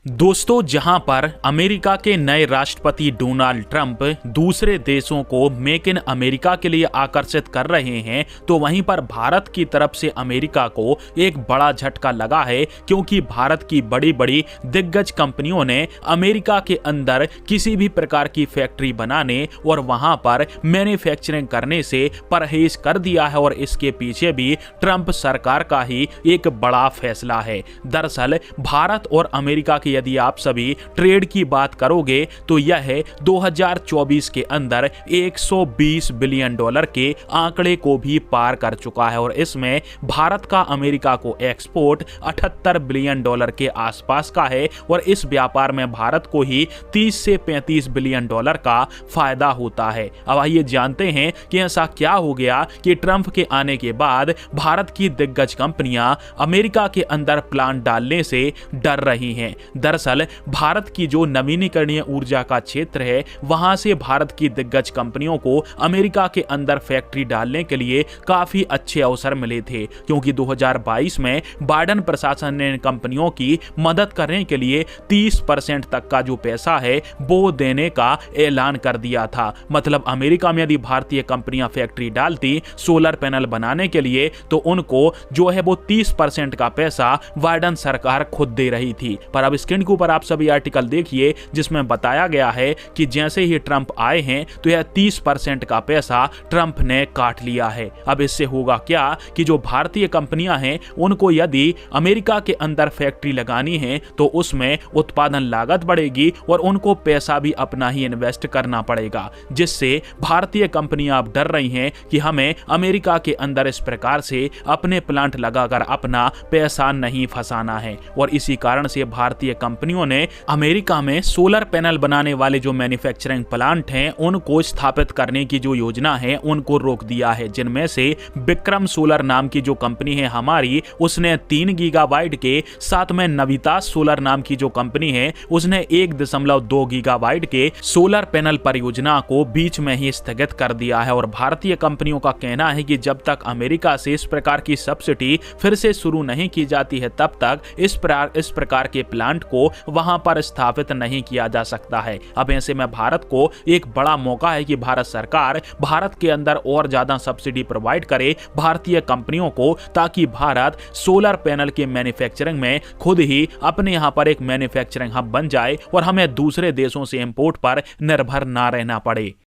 दोस्तों, जहां पर अमेरिका के नए राष्ट्रपति डोनाल्ड ट्रंप दूसरे देशों को मेक इन अमेरिका के लिए आकर्षित कर रहे हैं, तो वहीं पर भारत की तरफ से अमेरिका को एक बड़ा झटका लगा है, क्योंकि भारत की बड़ी बड़ी दिग्गज कंपनियों ने अमेरिका के अंदर किसी भी प्रकार की फैक्ट्री बनाने और वहां पर मैन्युफैक्चरिंग करने से परहेज कर दिया है। और इसके पीछे भी ट्रंप सरकार का ही एक बड़ा फैसला है। दरअसल भारत और अमेरिका की यदि आप सभी ट्रेड की बात करोगे तो यह 2024 के अंदर 120 बिलियन डॉलर के आंकड़े को भी पार कर चुका है। और इसमें भारत का अमेरिका को एक्सपोर्ट 78 बिलियन डॉलर के आसपास का है और इस व्यापार में भारत को ही 30 से 35 बिलियन डॉलर का फायदा होता है। अब आइए जानते हैं कि ऐसा क्या हो गया कि ट्रंप के आने के बाद भारत की दिग्गज कंपनियां अमेरिका के अंदर प्लांट डालने से डर रही हैं। दरअसल भारत की जो नवीनीकरणीय ऊर्जा का क्षेत्र है, वहां से भारत की दिग्गज कंपनियों को अमेरिका के अंदर फैक्ट्री डालने के लिए काफी अच्छे अवसर मिले थे, क्योंकि 2022 में बाइडेन प्रशासन ने कंपनियों की मदद करने के लिए 30% तक का जो पैसा है वो देने का ऐलान कर दिया था। मतलब अमेरिका में यदि भारतीय कंपनियां फैक्ट्री डालती सोलर पैनल बनाने के लिए, तो उनको जो है वो 30% का पैसा बाइडेन सरकार खुद दे रही थी। पर अब स्क्रीन के ऊपर आप सभी आर्टिकल देखिए, जिसमें बताया गया है कि जैसे ही ट्रंप आए हैं तो यह 30% का पैसा ट्रंप ने काट लिया है। अब इससे होगा क्या कि जो भारतीय कंपनियां हैं उनको यदि अमेरिका के अंदर फैक्ट्री लगानी है तो उसमें उत्पादन लागत बढ़ेगी और उनको पैसा भी अपना ही इन्वेस्ट करना पड़ेगा, जिससे भारतीय कंपनियां अब डर रही हैं कि हमें अमेरिका के अंदर इस प्रकार से अपने प्लांट लगाकर अपना पैसा नहीं फंसाना है। और इसी कारण से भारतीय कंपनियों ने अमेरिका में सोलर पैनल बनाने वाले जो मैन्युफैक्चरिंग प्लांट हैं उनको स्थापित करने की जो योजना है उनको रोक दिया है, जिनमें से विक्रम सोलर नाम की जो कंपनी है हमारी, उसने 3 गीगाबाइट के, साथ में नविता सोलर नाम की जो कंपनी है उसने 1.2 गीगाबाइट के सोलर पैनल परियोजना को बीच में ही स्थगित कर दिया है। और भारतीय कंपनियों का कहना है कि जब तक अमेरिका से इस प्रकार की सब्सिडी फिर से शुरू नहीं की जाती है तब तक इस प्रकार के प्लांट को वहां पर स्थापित नहीं किया जा सकता है। अब ऐसे में भारत को एक बड़ा मौका है कि भारत सरकार भारत के अंदर और ज्यादा सब्सिडी प्रोवाइड करे भारतीय कंपनियों को, ताकि भारत सोलर पैनल के मैन्युफैक्चरिंग में खुद ही अपने यहां पर एक मैन्युफैक्चरिंग हब बन जाए और हमें दूसरे देशों से इंपोर्ट पर निर्भर ना रहना पड़े।